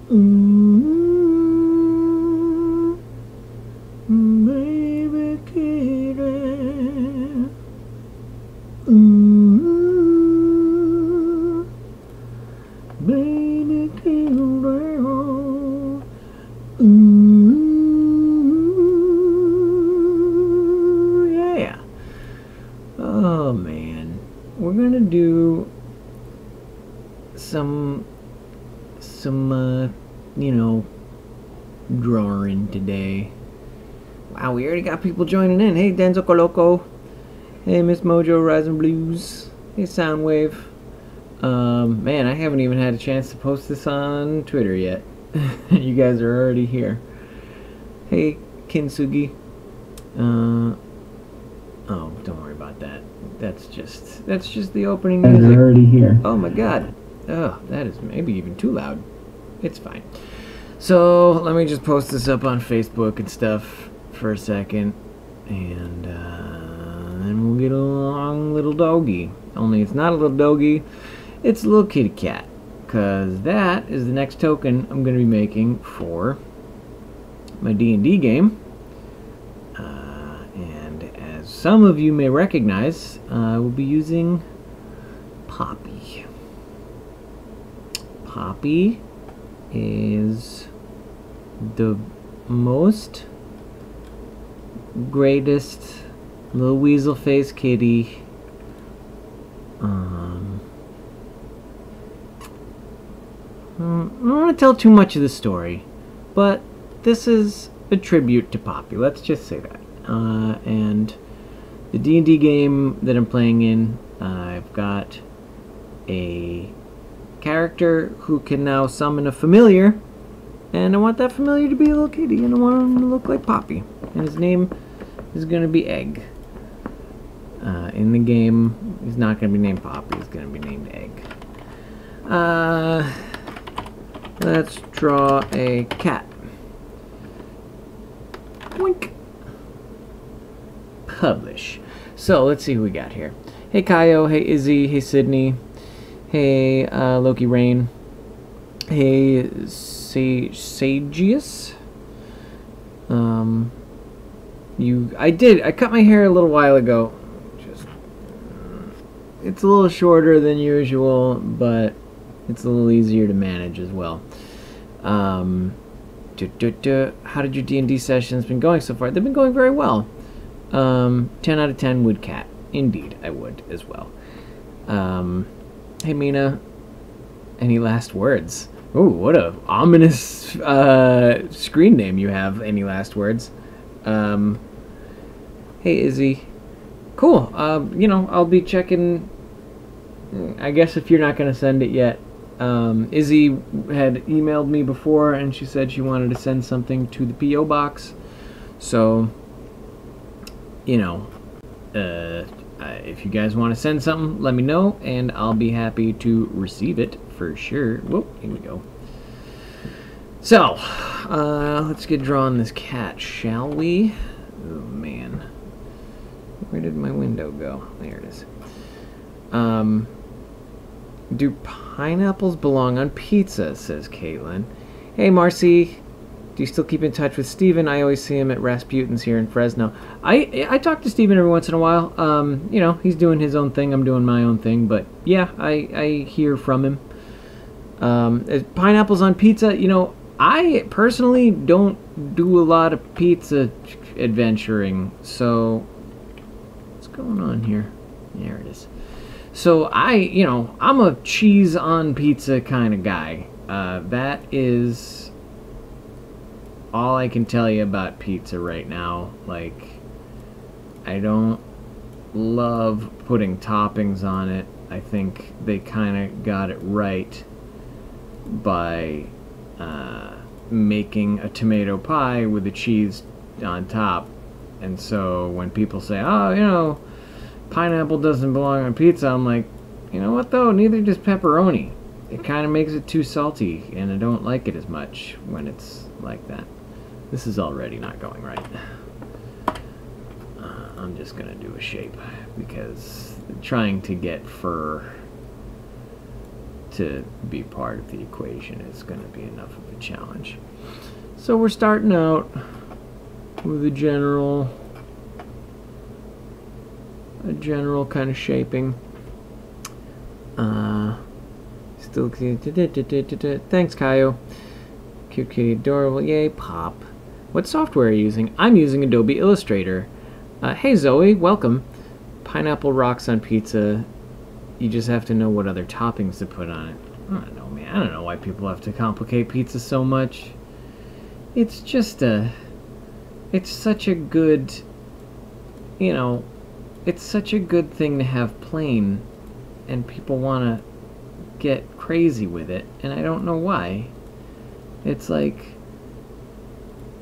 Baby kitty. Baby kitty. Yeah. Oh man, we're gonna do some you know, drawing today. Wow, we already got people joining in. Hey, Denzel Coloco. Hey, Miss Mojo Rising Blues. Hey, Soundwave. Man, I haven't even had a chance to post this on Twitter yet. You guys are already here. Hey, Kintsugi. Oh, don't worry about that. That's just the opening music. They're already here. Oh my god. Oh, that is maybe even too loud. It's fine. So, let me just post this up on Facebook and stuff for a second. And then we'll get a long little doggy. Only it's not a little doggy. It's a little kitty cat. Because that is the next token I'm going to be making for my D&D game. And as some of you may recognize, I will be using Poppy. Poppy is the most greatest little weasel face kitty. I don't want to tell too much of the story, but this is a tribute to Poppy. Let's just say that. And the D&D game that I'm playing in, I've got a character who can now summon a familiar, and I want that familiar to be a little kitty, and I want him to look like Poppy, and his name is going to be Egg. In the game, he's not going to be named Poppy, he's going to be named Egg. Let's draw a cat. Wink. Publish. So, let's see who we got here. Hey, Kaio. Hey, Izzy. Hey, Sydney. Hey, Loki Rain. Hey, Sagius. I cut my hair a little while ago. It's a little shorter than usual, but it's a little easier to manage as well. How did your D&D sessions been going so far? They've been going very well. 10 out of 10 would cat. Indeed, I would as well. Hey, Mina. Any last words? Oh, what a ominous screen name you have. Any last words? Hey, Izzy. Cool. You know, I'll be checking. I guess if you're not going to send it yet. Izzy had emailed me before, and she said she wanted to send something to the P.O. box. So, you know, if you guys want to send something, let me know, and I'll be happy to receive it for sure. Whoop, here we go. So, let's get drawing this cat, shall we? Oh, man. Where did my window go? There it is. Do pineapples belong on pizza, says Caitlin. Hey, Marcy. Do you still keep in touch with Steven? I always see him at Rasputin's here in Fresno. I talk to Steven every once in a while. You know, he's doing his own thing. I'm doing my own thing. But, yeah, I hear from him. Pineapples on pizza, you know, I personally don't do a lot of pizza adventuring. So, what's going on here? There it is. So, you know, I'm a cheese on pizza kind of guy. That is all I can tell you about pizza right now. Like, I don't love putting toppings on it. I think they kind of got it right by making a tomato pie with the cheese on top. And so when people say, oh, you know, pineapple doesn't belong on pizza, I'm like, you know what though, neither does pepperoni. It kind of makes it too salty, and I don't like it as much when it's like that. This is already not going right. I'm just gonna do a shape, because trying to get fur to be part of the equation is going to be enough of a challenge. So we're starting out with a general kind of shaping. Still thanks, Kaio. Cute kitty, adorable. Yay, pop. What software are you using? I'm using Adobe Illustrator. Hey Zoe, welcome. Pineapple rocks on pizza. You just have to know what other toppings to put on it. I don't know, man. I don't know why people have to complicate pizza so much. It's just it's such a good, you know, it's such a good thing to have plain, and people want to get crazy with it, and I don't know why. It's like,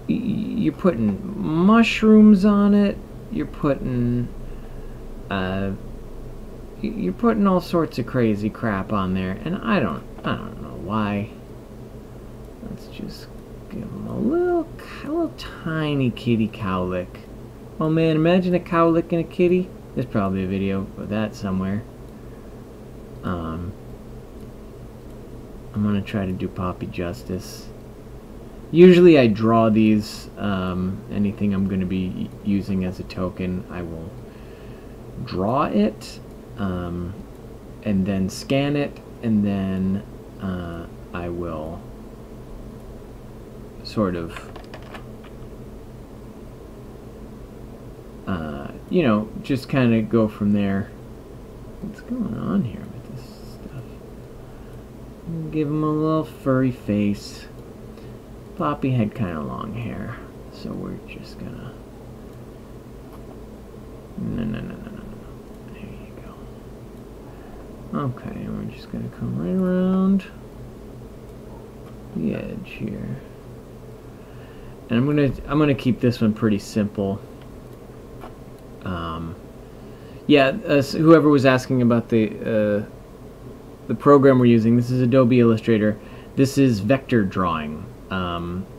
you're putting mushrooms on it, you're putting all sorts of crazy crap on there, and I don't know why. Let's just give him a little tiny kitty cow lick. Oh man, imagine a cow licking a kitty. There's probably a video of that somewhere. I'm gonna try to do Poppy justice. Usually I draw these, anything I'm gonna be using as a token, I will draw it, and then scan it, and then I will sort of, you know, just kind of go from there. What's going on here with this stuff? Give him a little furry face. Poppy had kind of long hair, so we're just gonna... No. There you go. Okay, we're just gonna come right around the edge here. And I'm gonna keep this one pretty simple. Yeah, so whoever was asking about the program we're using, this is Adobe Illustrator. This is vector drawing.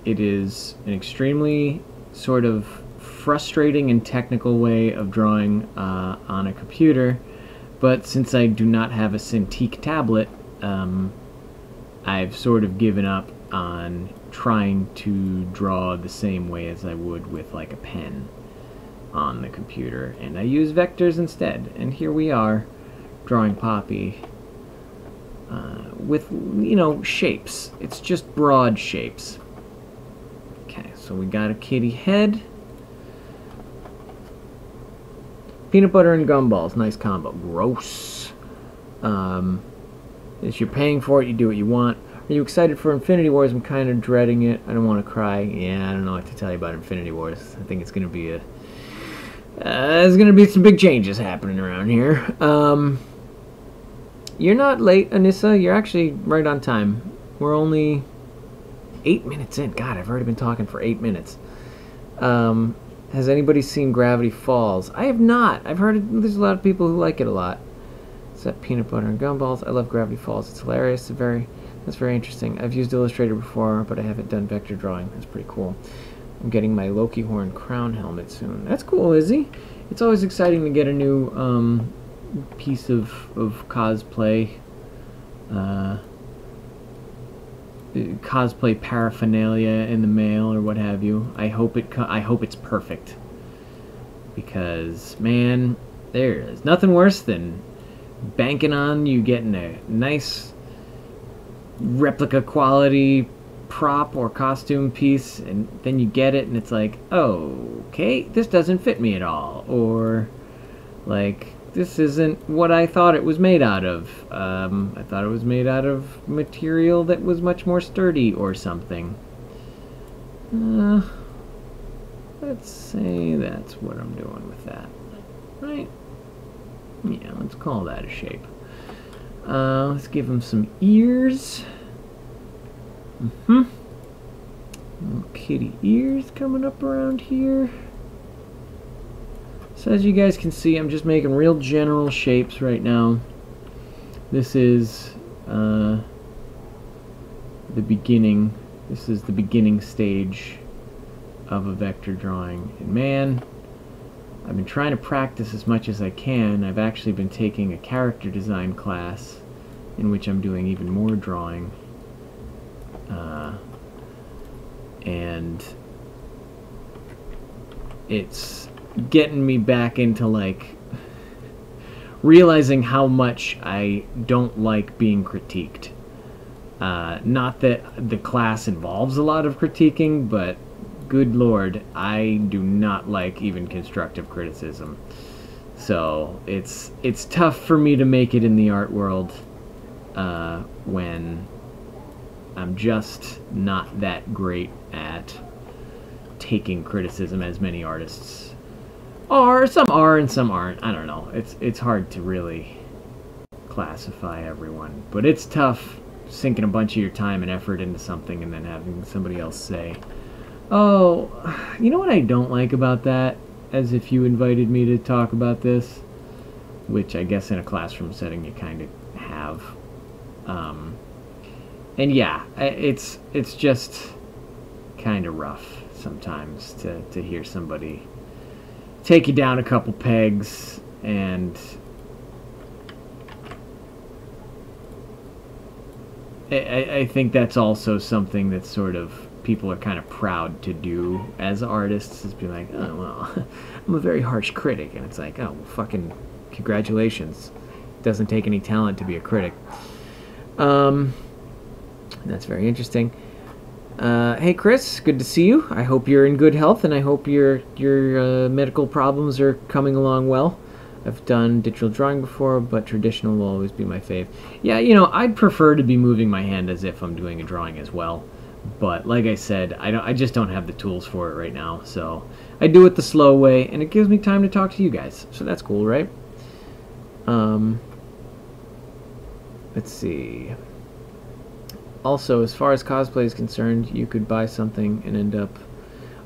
It is an extremely sort of frustrating and technical way of drawing on a computer, but since I do not have a Cintiq tablet, I've sort of given up on trying to draw the same way as I would with like a pen on the computer, and I use vectors instead. And here we are drawing Poppy with, you know, shapes. It's just broad shapes. Okay, so we got a kitty head. Peanut butter and gumballs, nice combo. Gross. If you're paying for it, you do what you want. Are you excited for Infinity Wars? I'm kind of dreading it. I don't want to cry. Yeah, I don't know what to tell you about Infinity Wars. I think it's going to be there's going to be some big changes happening around here. You're not late, Anissa. You're actually right on time. We're only 8 minutes in. God, I've already been talking for 8 minutes. Has anybody seen Gravity Falls? I have not. I've heard there's a lot of people who like it a lot. It's that peanut butter and gumballs. I love Gravity Falls. It's hilarious. That's very interesting. I've used Illustrator before, but I haven't done vector drawing. That's pretty cool. I'm getting my Loki horn crown helmet soon. That's cool, Izzy. It's always exciting to get a new piece of cosplay, cosplay paraphernalia in the mail or what have you. I hope it's perfect, because man, there is nothing worse than banking on you getting a nice replica quality prop or costume piece, and then you get it and it's like, oh, okay, this doesn't fit me at all, or like, this isn't what I thought it was made out of. I thought it was made out of material that was much more sturdy or something. Let's say that's what I'm doing with that, right? Yeah, let's call that a shape. Let's give him some ears. Little kitty ears coming up around here. So as you guys can see, I'm just making real general shapes right now. This is the beginning. This is the beginning stage of a vector drawing. And man, I've been trying to practice as much as I can. I've actually been taking a character design class in which I'm doing even more drawing. And it's getting me back into, like, realizing how much I don't like being critiqued. Not that the class involves a lot of critiquing, but good lord, I do not like even constructive criticism. So it's tough for me to make it in the art world when I'm just not that great at taking criticism as many artists are. Some are and some aren't. I don't know. It's hard to really classify everyone, but it's tough sinking a bunch of your time and effort into something and then having somebody else say, "Oh, you know what I don't like about that?" As if you invited me to talk about this, which I guess in a classroom setting you kind of have. And yeah, it's just kind of rough sometimes to hear somebody take you down a couple pegs, and I think that's also something that sort of people are kind of proud to do as artists, is be like, oh, well, I'm a very harsh critic. And it's like, oh, well, fucking congratulations. It doesn't take any talent to be a critic. That's very interesting. Hey, Chris, good to see you. I hope you're in good health, and I hope your medical problems are coming along well. I've done digital drawing before, but traditional will always be my fave. Yeah, you know, I'd prefer to be moving my hand as if I'm doing a drawing as well. But like I said, I just don't have the tools for it right now. So I do it the slow way, and it gives me time to talk to you guys. So that's cool, right? Let's see. Also, as far as cosplay is concerned, you could buy something and end up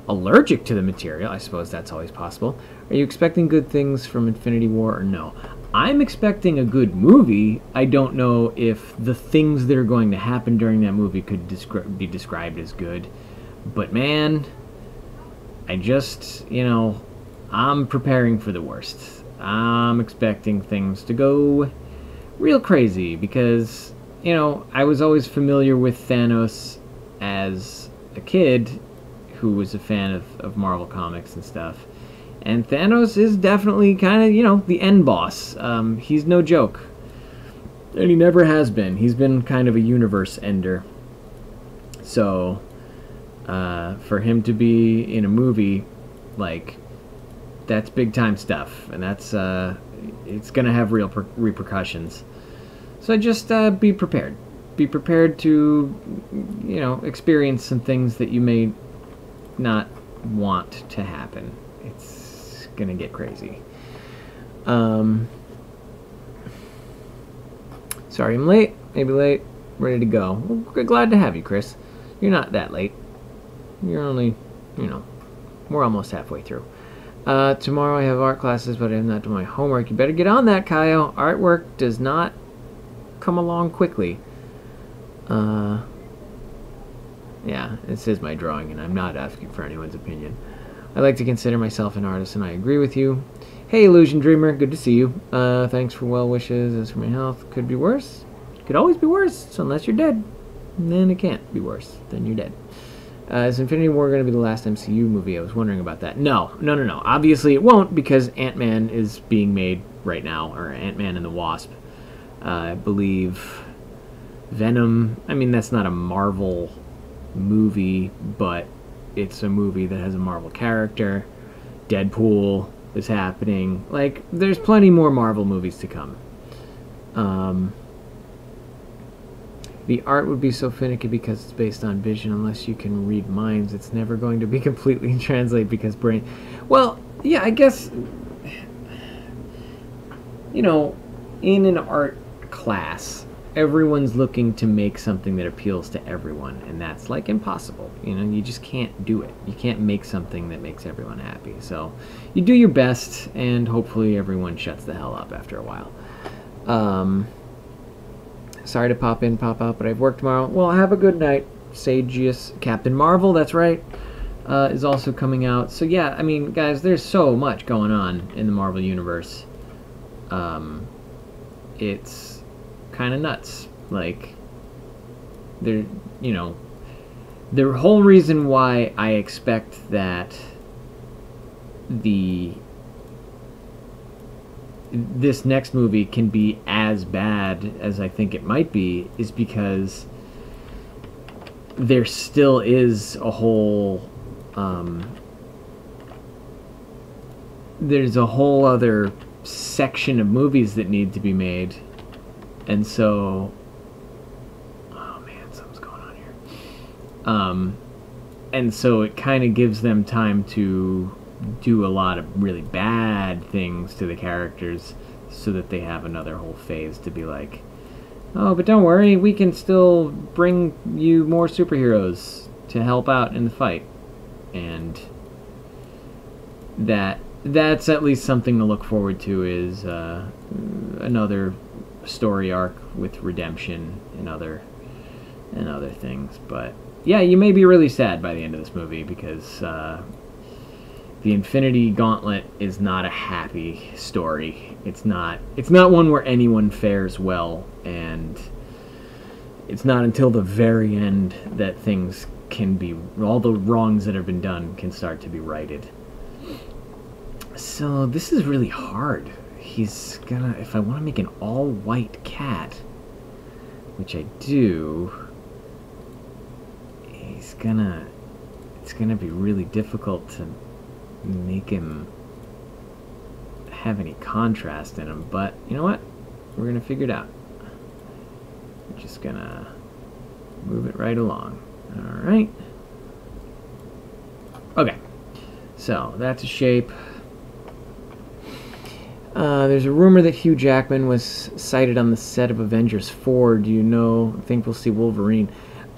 allergic to the material. I suppose that's always possible. Are you expecting good things from Infinity War or no? I'm expecting a good movie. I don't know if the things that are going to happen during that movie could be described as good. But man, I just, you know, I'm preparing for the worst. I'm expecting things to go real crazy because, you know, I was always familiar with Thanos as a kid who was a fan of Marvel Comics and stuff. And Thanos is definitely kind of, you know, the end boss. He's no joke. And he never has been. He's been kind of a universe ender. So, for him to be in a movie, like, that's big time stuff. And that's, it's going to have real repercussions. So just be prepared. Be prepared to, you know, experience some things that you may not want to happen. It's gonna get crazy. Sorry I'm late. Maybe late. Ready to go. Well, glad to have you, Chris. You're not that late. You're only, you know, we're almost halfway through. Tomorrow I have art classes, but I have not done my homework. You better get on that, Kyle. Artwork does not come along quickly. Yeah, this is my drawing, and I'm not asking for anyone's opinion. I like to consider myself an artist, and I agree with you. Hey, Illusion Dreamer, good to see you. Thanks for well wishes. As for my health, could be worse. Could always be worse, so unless you're dead. And then it can't be worse. Then you're dead. Is Infinity War going to be the last MCU movie? I was wondering about that. No. Obviously it won't, because Ant-Man is being made right now, or Ant-Man and the Wasp. I believe Venom, I mean, that's not a Marvel movie, but it's a movie that has a Marvel character. Deadpool is happening. Like, there's plenty more Marvel movies to come. The art would be so finicky because it's based on vision. Unless you can read minds, it's never going to be completely translated because brain... Well, yeah, I guess, you know, in an art class, everyone's looking to make something that appeals to everyone, and that's like impossible. You know, you just can't do it. You can't make something that makes everyone happy. So you do your best, and hopefully everyone shuts the hell up after a while. Sorry to pop in, pop out, but I've work tomorrow. Well, have a good night, Sagius. Captain Marvel, that's right, is also coming out. So yeah, I mean, guys, there's so much going on in the Marvel Universe. It's kind of nuts. Like, they're, you know, the whole reason why I expect that this next movie can be as bad as I think it might be is because there still is a whole there's a whole other section of movies that need to be made, and so oh man, something's going on here. And so it kind of gives them time to do a lot of really bad things to the characters so that they have another whole phase to be like, oh, but don't worry, we can still bring you more superheroes to help out in the fight. And that's at least something to look forward to, is another story arc with redemption and other things. But yeah, you may be really sad by the end of this movie, because the Infinity Gauntlet is not a happy story. It's not one where anyone fares well, and it's not until the very end that things can be, all the wrongs that have been done can start to be righted. So this is really hard. He's gonna, if I want to make an all-white cat, which I do, it's gonna be really difficult to make him have any contrast in him. But you know what? We're gonna figure it out. We're just gonna move it right along. Alright. Okay. So that's a shape. There's a rumor that Hugh Jackman was sighted on the set of Avengers 4. Do you think we'll see Wolverine?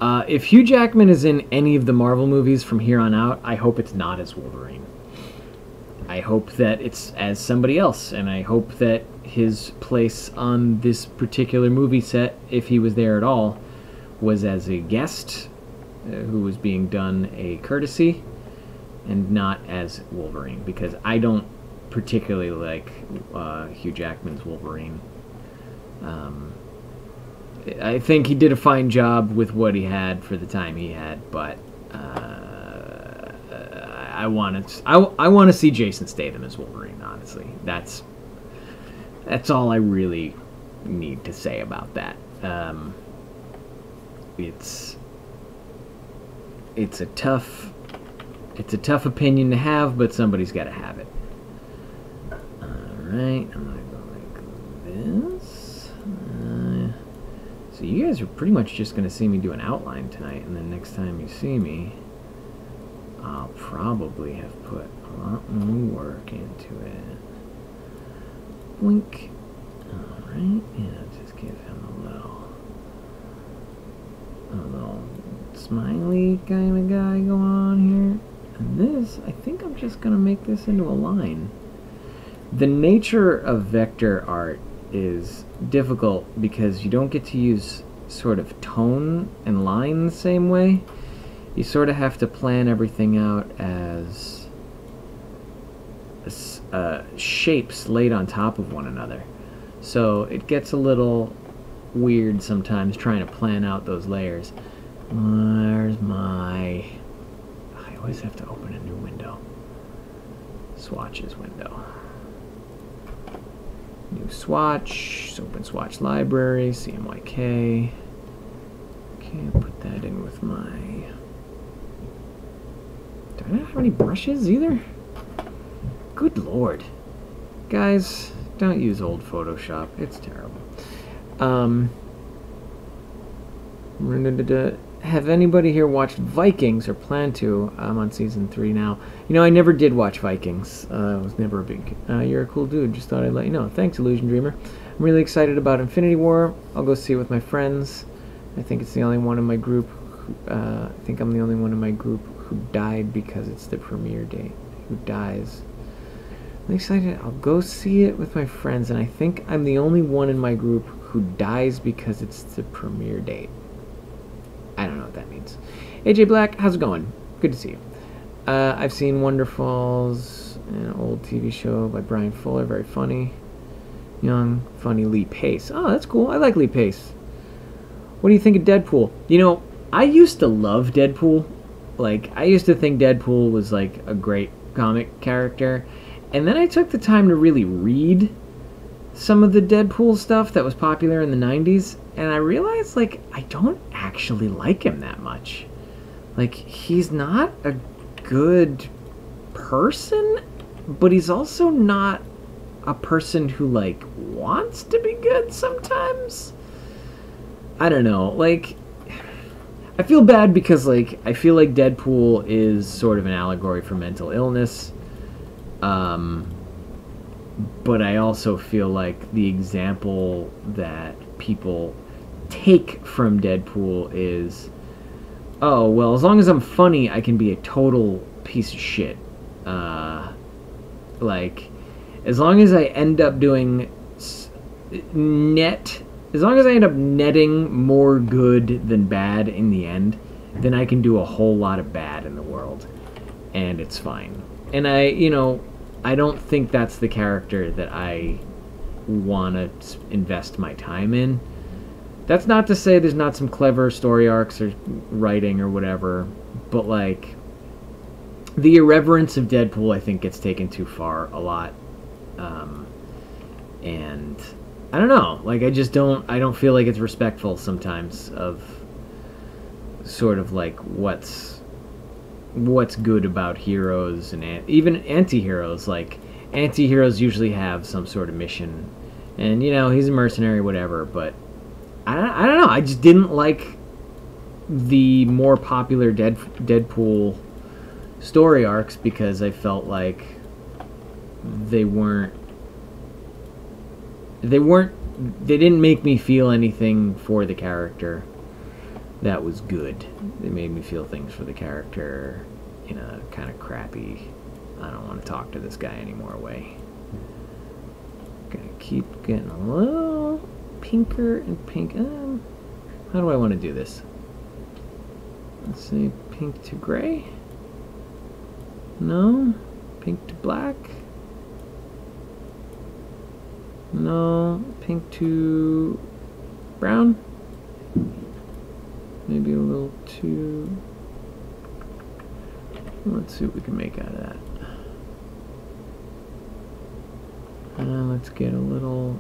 If Hugh Jackman is in any of the Marvel movies from here on out, I hope it's not as Wolverine. I hope that it's as somebody else, and I hope that his place on this particular movie set, if he was there at all, was as a guest who was being done a courtesy, and not as Wolverine, because I don't particularly like Hugh Jackman's Wolverine. I think he did a fine job with what he had for the time he had, but I want to see Jason Statham as Wolverine. Honestly, that's all I really need to say about that. It's a tough opinion to have, but somebody's got to have it. Alright, I'm gonna go like this. So you guys are pretty much just gonna see me do an outline tonight, and then next time you see me, I'll probably have put a lot more work into it. Blink. Alright, yeah, just give him a little smiley kind of guy going on here. And this, I think I'm just gonna make this into a line. The nature of vector art is difficult because you don't get to use sort of tone and line the same way. You sort of have to plan everything out as shapes laid on top of one another. So it gets a little weird sometimes trying to plan out those layers. Where's my... I always have to open a new window. Swatches window. New swatch, open swatch library, CMYK. Can't put that in with my... Do I not have any brushes either? Good lord. Guys, don't use old Photoshop. It's terrible. Have anybody here watched Vikings or plan to? I'm on season 3 now. You know, I never did watch Vikings. I was never a big... you're a cool dude. Just thought I'd let you know. Thanks, Illusion Dreamer. I'm really excited about Infinity War. I'll go see it with my friends. I think it's the only one in my group. I think I'm the only one in my group who died because it's the premiere date. Who dies. I'm excited. I'll go see it with my friends, and I think I'm the only one in my group who dies because it's the premiere date. I don't know what that means. AJ Black, how's it going? Good to see you. I've seen Wonderfalls, an old TV show by Brian Fuller, very funny. Young, funny Lee Pace. Oh, that's cool. I like Lee Pace. What do you think of Deadpool? You know, I used to love Deadpool. Like, I used to think Deadpool was, like, a great comic character. And then I took the time to really read some of the Deadpool stuff that was popular in the 90s. And I realized, like, I don't actually like him that much. Like, he's not a good person, but he's also not a person who, like, wants to be good sometimes. I don't know, like, I feel bad because, like, I feel like Deadpool is sort of an allegory for mental illness, but I also feel like the example that people take from Deadpool is, oh, well, as long as I'm funny, I can be a total piece of shit. Like, as long as I end up doing as long as I end up netting more good than bad in the end, then I can do a whole lot of bad in the world. And it's fine. And I don't think that's the character that I want to invest my time in. That's not to say there's not some clever story arcs or writing or whatever, but, like, the irreverence of Deadpool, I think, gets taken too far a lot. And I don't know, like, I don't feel like it's respectful sometimes of sort of like what's good about heroes and even anti-heroes. Like, anti-heroes usually have some sort of mission, and he's a mercenary, whatever, but I don't know, I just didn't like the more popular Deadpool story arcs because I felt like they didn't make me feel anything for the character that was good. They made me feel things for the character in a kind of crappy, I don't want to talk to this guy anymore way. Gonna keep getting a little pinker and pink. How do I want to do this? Let's say pink to gray. No. Pink to black. No, pink to brown. Maybe a little too. Let's see what we can make out of that. Let's get a little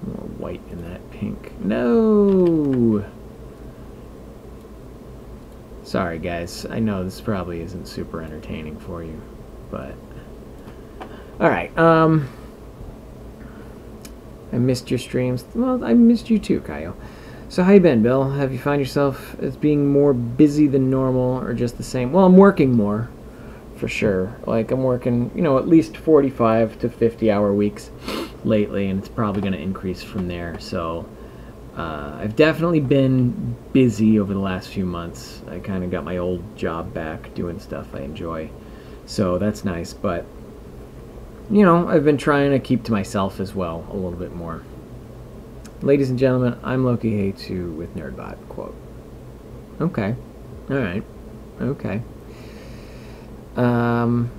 more white in that pink. No! Sorry, guys. I know this probably isn't super entertaining for you, but... Alright, I missed your streams. Well, I missed you too, Kyle. So how you been, Bill? Have you found yourself as being more busy than normal, or just the same? Well, I'm working more, for sure. Like, I'm working, at least 45 to 50-hour weeks lately, and it's probably going to increase from there. So, I've definitely been busy over the last few months. I kind of got my old job back, doing stuff I enjoy. So, that's nice, but... I've been trying to keep to myself as well a little bit more. Ladies and gentlemen, I'm Loki Hates You with Nerdbot, quote. Okay. Alright. Okay. I'm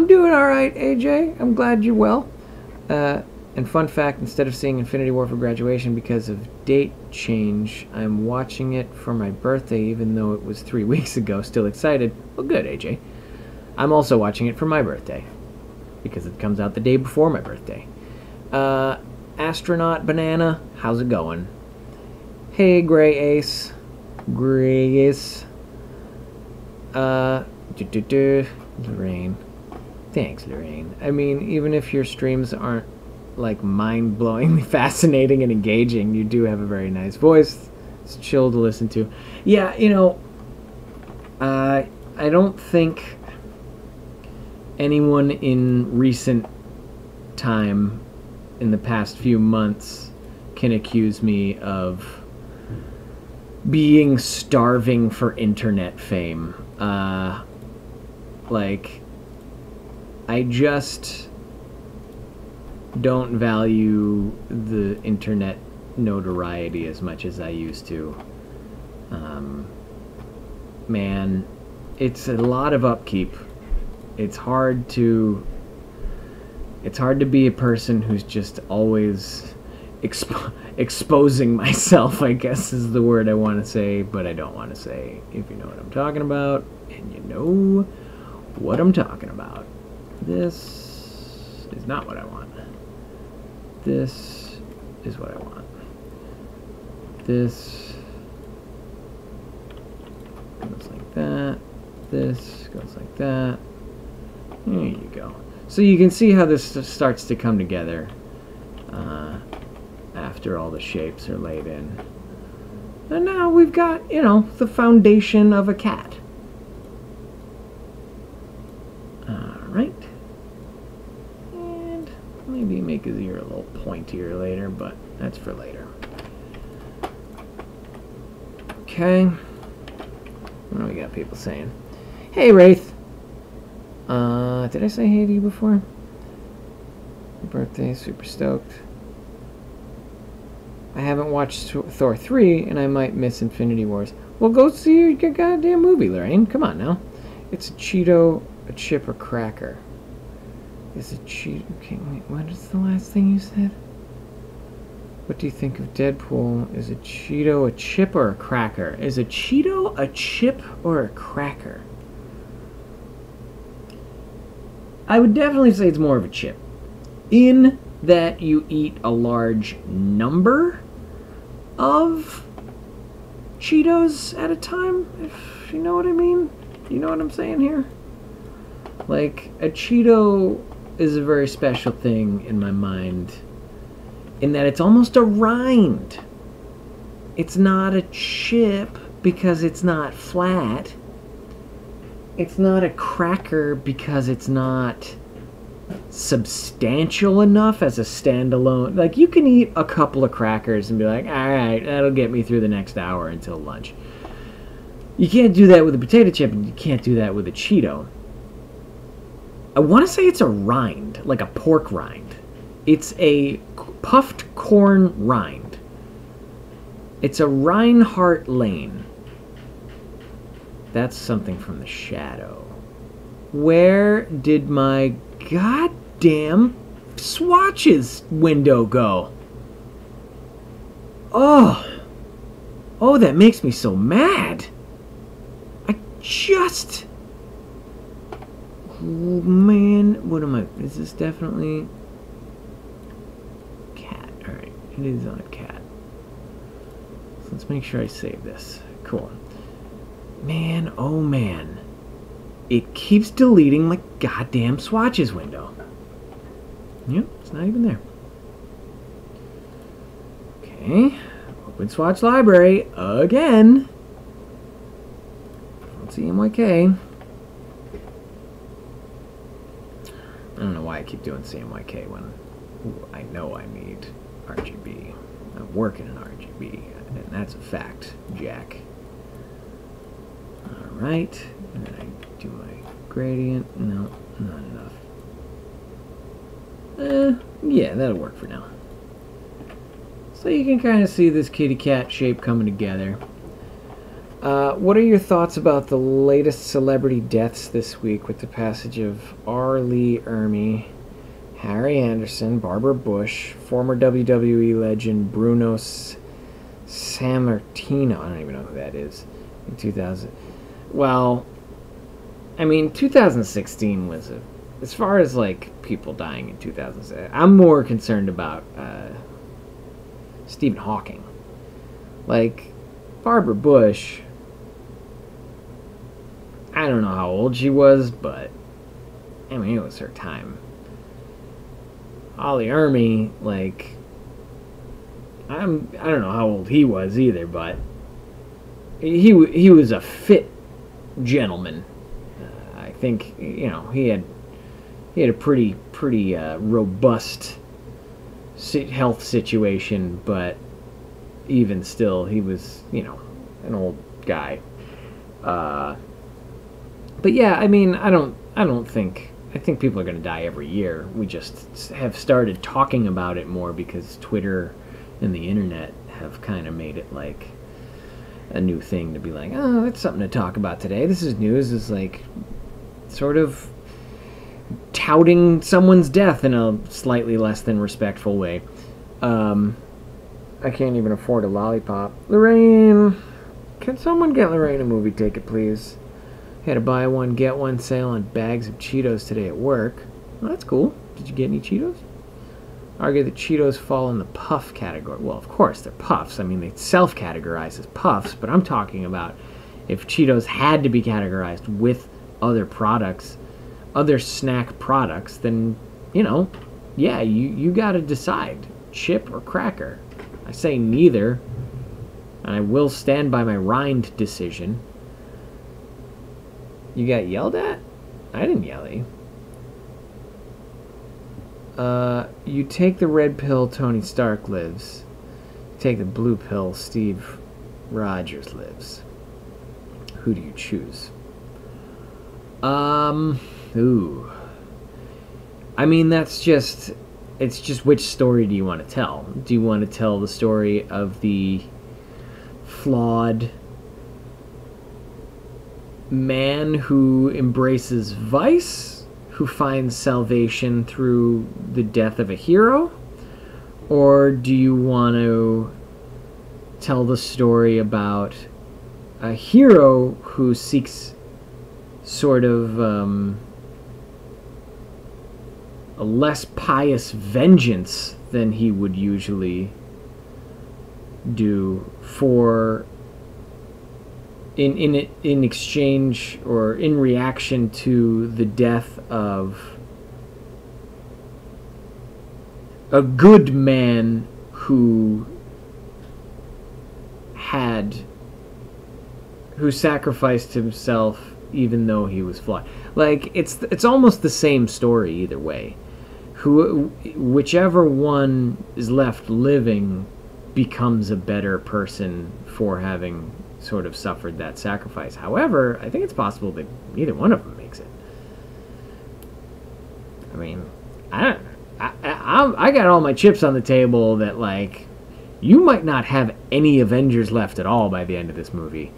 doing alright, AJ. I'm glad you're well. And fun fact, instead of seeing Infinity War for graduation because of date change, I'm watching it for my birthday even though it was 3 weeks ago. Still excited. Well, good, AJ. I'm also watching it for my birthday, because it comes out the day before my birthday. Astronaut Banana, how's it going? Hey, Gray Ace. Gray Ace. Lorraine. Thanks, Lorraine. I mean, even if your streams aren't, like, mind-blowingly fascinating and engaging, you do have a very nice voice. It's chill to listen to. Yeah, I don't think anyone in recent time, in the past few months, can accuse me of being starving for internet fame. Like, I just don't value the internet notoriety as much as I used to. Man, it's a lot of upkeep. It's hard to It's hard to be a person who's just always exposing myself, I guess is the word I want to say, but I don't want to say, if you know what I'm talking about, and you know what I'm talking about. This is not what I want. This is what I want. This goes like that. This goes like that. There you go. So you can see how this starts to come together after all the shapes are laid in. And now we've got, you know, the foundation of a cat. Alright. And maybe make his ear a little pointier later, but that's for later. Okay. What do we got people saying? Hey, Wraith. Did I say hey to you before? Your birthday, super stoked. I haven't watched Thor 3, and I might miss Infinity Wars. Well, go see your goddamn movie, Lorraine. Come on now. It's a Cheeto, a chip, or cracker. Is it Cheeto? Okay, wait, what is the last thing you said? What do you think of Deadpool? Is a Cheeto a chip or a cracker? Is a Cheeto a chip or a cracker? I would definitely say it's more of a chip. In that you eat a large number of Cheetos at a time, if you know what I mean. You know what I'm saying here? Like, a Cheeto is a very special thing in my mind, in that it's almost a rind. It's not a chip because it's not flat. It's not a cracker because it's not substantial enough as a standalone. Like, you can eat a couple of crackers and be like, alright, that'll get me through the next hour until lunch. You can't do that with a potato chip, and you can't do that with a Cheeto. I want to say it's a rind, like a pork rind. It's a puffed corn rind. It's a Reinhardt Lane. That's something from the shadow. Where did my goddamn swatches window go? Oh, that makes me so mad. Oh, man, what am I? Is this definitely cat? All right, it is on a cat. So let's make sure I save this. Cool. Man, oh man. It keeps deleting my goddamn swatches window. Yep, it's not even there. Okay. Open swatch library again. CMYK. I don't know why I keep doing CMYK when I know I need RGB. I'm working in RGB, and that's a fact, Jack. Alright, and then I do my gradient. No, not enough. Yeah, that'll work for now. So you can kind of see this kitty cat shape coming together. What are your thoughts about the latest celebrity deaths this week with the passage of R. Lee Ermey, Harry Anderson, Barbara Bush, former WWE legend Bruno Sammartino, I don't even know who that is, in 2000. Well, I mean, 2016 was as far as like people dying in 2006, I'm more concerned about Stephen Hawking. Like, Barbara Bush, I don't know how old she was, but I mean, it was her time. Ollie Ermey, like, I don't know how old he was either, but he was a fit gentleman. I think, you know, he had a pretty robust health situation, but even still, he was, you know, an old guy. But yeah, I mean, I think people are going to die every year. We just have started talking about it more because Twitter and the internet have kind of made it like a new thing to be like, oh, that's something to talk about today. This is news. Is like sort of touting someone's death in a slightly less than respectful way. I can't even afford a lollipop. Lorraine, can someone get Lorraine a movie ticket, please? Had a buy one, get one sale on bags of Cheetos today at work. Well, that's cool. Did you get any Cheetos? Argue that Cheetos fall in the puff category. Well, of course, they're puffs. I mean, they self-categorize as puffs, but I'm talking about if Cheetos had to be categorized with other products, other snack products, then, you know, yeah, you gotta decide. Chip or cracker. I say neither, and I will stand by my rind decision. You got yelled at? I didn't yell at you. You take the red pill, Tony Stark lives. You take the blue pill, Steve Rogers lives. Who do you choose? Ooh. I mean, it's just which story do you want to tell? Do you want to tell the story of the flawed man who embraces vice, who finds salvation through the death of a hero? Or do you want to tell the story about a hero who seeks sort of a less pious vengeance than he would usually do for in exchange or in reaction to the death of a good man who sacrificed himself even though he was flawed. Like, it's almost the same story either way. Whichever one is left living becomes a better person for having sort of suffered that sacrifice. However, I think it's possible that neither one of them makes it. I mean, I got all my chips on the table that, like, you might not have any Avengers left at all by the end of this movie.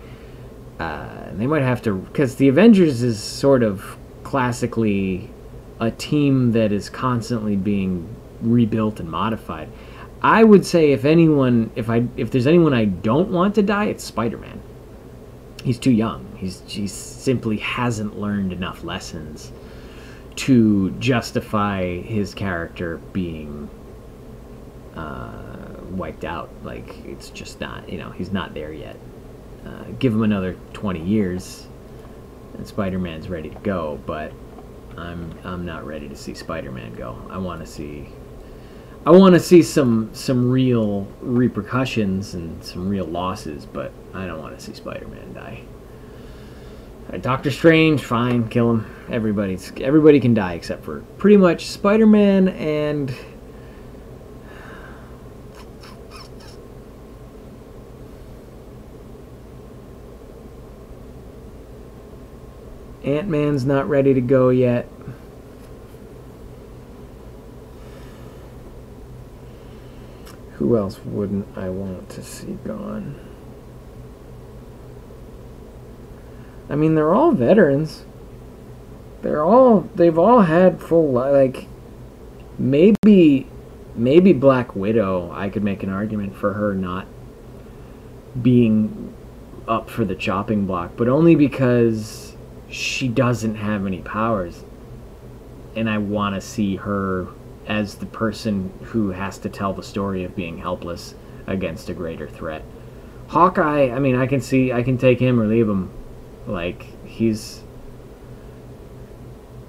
They might have to, because the Avengers is sort of classically a team that is constantly being rebuilt and modified. I would say if there's anyone I don't want to die, it's Spider-Man. He's too young. He simply hasn't learned enough lessons to justify his character being wiped out. Like, it's just not, he's not there yet. Give him another 20 years and Spider-Man's ready to go, but I'm not ready to see Spider-Man go. I want to see some real repercussions and some real losses, but I don't want to see Spider-Man die. Doctor Strange, fine, kill him. Everybody can die except for pretty much Spider-Man and Ant-Man's not ready to go yet. Who else wouldn't I want to see gone? I mean, they're all veterans. They've all had full, like, maybe Black Widow, I could make an argument for her not being up for the chopping block, but only because she doesn't have any powers, and I want to see her as the person who has to tell the story of being helpless against a greater threat. Hawkeye, I mean, I can take him or leave him. Like, he's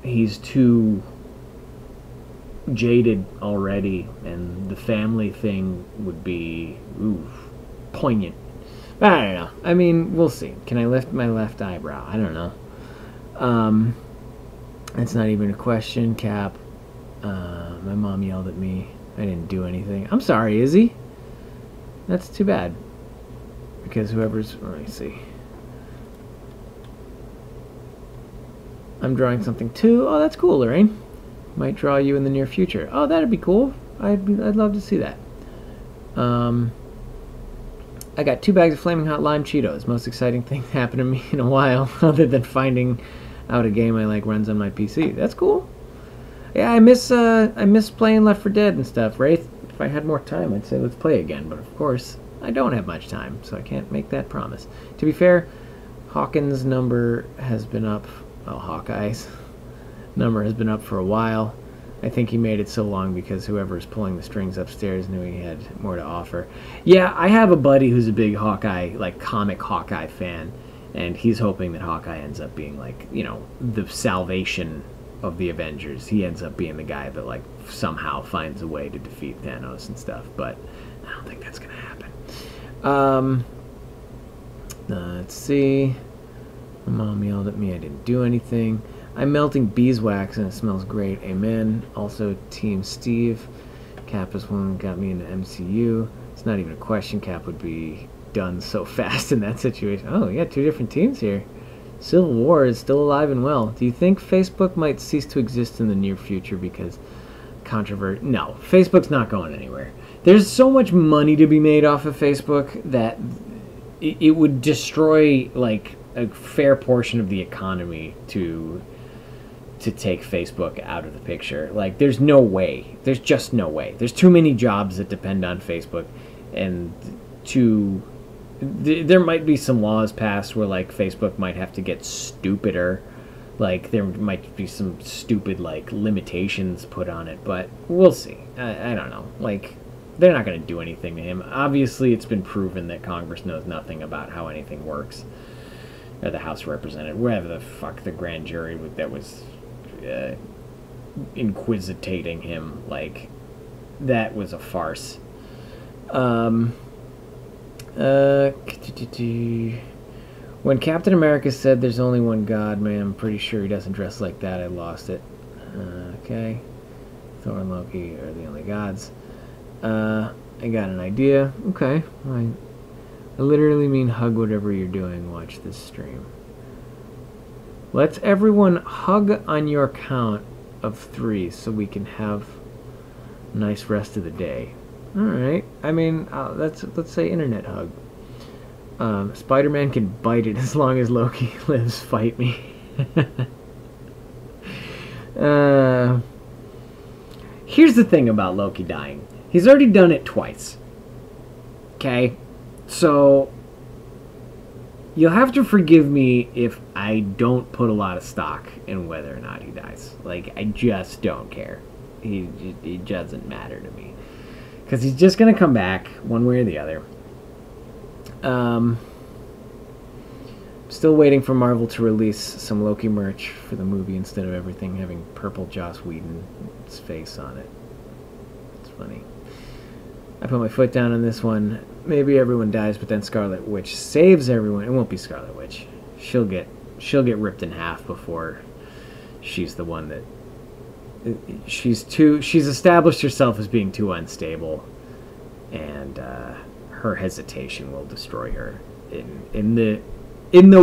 too jaded already, and the family thing would be poignant. But I don't know. I mean, we'll see. Can I lift my left eyebrow? I don't know. That's not even a question, Cap. My mom yelled at me. I didn't do anything. I'm sorry, Izzy. That's too bad. Because let me see. I'm drawing something too. Oh, that's cool, Lorraine. Might draw you in the near future. Oh, that'd be cool. I'd love to see that. I got 2 bags of Flaming Hot Lime Cheetos. Most exciting thing happened to me in a while, other than finding out a game I like runs on my PC. That's cool. Yeah, I miss playing Left 4 Dead and stuff, right? If I had more time, I'd say let's play again. But of course, I don't have much time, so I can't make that promise. To be fair, Hawkins' number has been up. Oh, Hawkeye's number has been up for a while. I think he made it so long because whoever's pulling the strings upstairs knew he had more to offer. Yeah, I have a buddy who's a big Hawkeye, like comic Hawkeye fan, and he's hoping that Hawkeye ends up being like, you know, the salvation of the Avengers. He ends up being the guy that like somehow finds a way to defeat Thanos and stuff, but I don't think that's gonna happen. Let's see. My mom yelled at me. I didn't do anything. I'm melting beeswax and it smells great. Amen. Also, Team Steve. Cap is one that got me into MCU. It's not even a question. Cap would be done so fast in that situation. Oh, yeah, 2 different teams here. Civil War is still alive and well. Do you think Facebook might cease to exist in the near future because controversy? No, Facebook's not going anywhere. There's so much money to be made off of Facebook that it would destroy like a fair portion of the economy to take Facebook out of the picture. Like, there's no way. There's just no way. There's too many jobs that depend on Facebook, and there might be some laws passed where like Facebook might have to get stupider. Like, there might be some stupid like limitations put on it, but we'll see. I don't know. Like, they're not going to do anything to him. Obviously, it's been proven that Congress knows nothing about how anything works. Or the House of Representatives, wherever the fuck the grand jury that was inquisitating him, like, that was a farce. When Captain America said there's only one God, man, I'm pretty sure he doesn't dress like that. I lost it. Okay. Thor and Loki are the only gods. I got an idea. Okay. I literally mean hug whatever you're doing. Watch this stream. Let's everyone hug on your count of 3 so we can have a nice rest of the day. Alright. I mean, let's say internet hug. Spider-Man can bite it as long as Loki lives. Fight me. Here's the thing about Loki dying. He's already done it twice. Okay? So, you'll have to forgive me if I don't put a lot of stock in whether or not he dies. Like, I just don't care. He doesn't matter to me. Because he's just going to come back one way or the other. Still waiting for Marvel to release some Loki merch for the movie instead of everything having purple Joss Whedon's face on it. It's funny. I put my foot down on this one. Maybe everyone dies, but then Scarlet Witch saves everyone. It won't be Scarlet Witch. She'll get ripped in half before she's the one that she's established herself as being too unstable, and her hesitation will destroy her. In the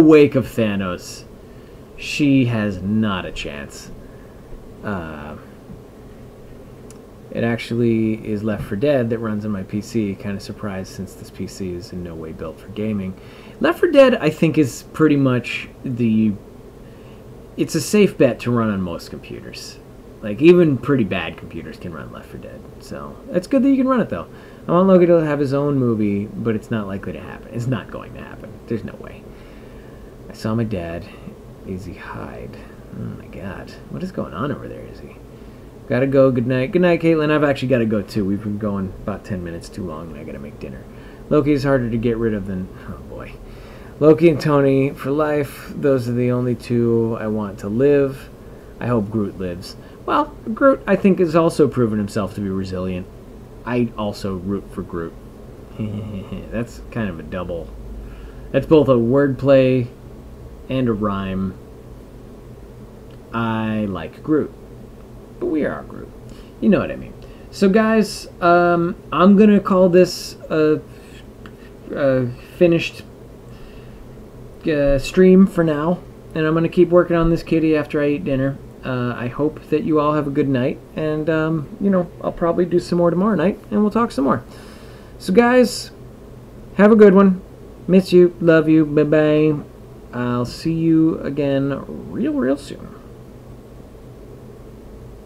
wake of Thanos, she has not a chance. It actually is Left 4 Dead that runs on my PC. Kind of surprised since this PC is in no way built for gaming. Left 4 Dead, I think, is pretty much it's a safe bet to run on most computers. Like, even pretty bad computers can run Left 4 Dead. So, it's good that you can run it, though. I want Loki to have his own movie, but it's not likely to happen. It's not going to happen. There's no way. I saw my dad. Izzy hide. Oh, my God. What is going on over there, Izzy? Gotta go. Good night. Good night, Caitlin. I've actually got to go, too. We've been going about 10 minutes too long, and I gotta make dinner. Loki is harder to get rid of than... Oh, boy. Loki and Tony for life. Those are the only 2 I want to live. I hope Groot lives. Well, Groot, I think, has also proven himself to be resilient. I also root for Groot. That's kind of a double. That's both a wordplay and a rhyme. I like Groot. But we are Groot. You know what I mean. So, guys, I'm going to call this a finished stream for now. And I'm going to keep working on this kitty after I eat dinner. I hope that you all have a good night. And, you know, I'll probably do some more tomorrow night. And we'll talk some more. So, guys, have a good one. Miss you. Love you. Bye-bye. I'll see you again real soon.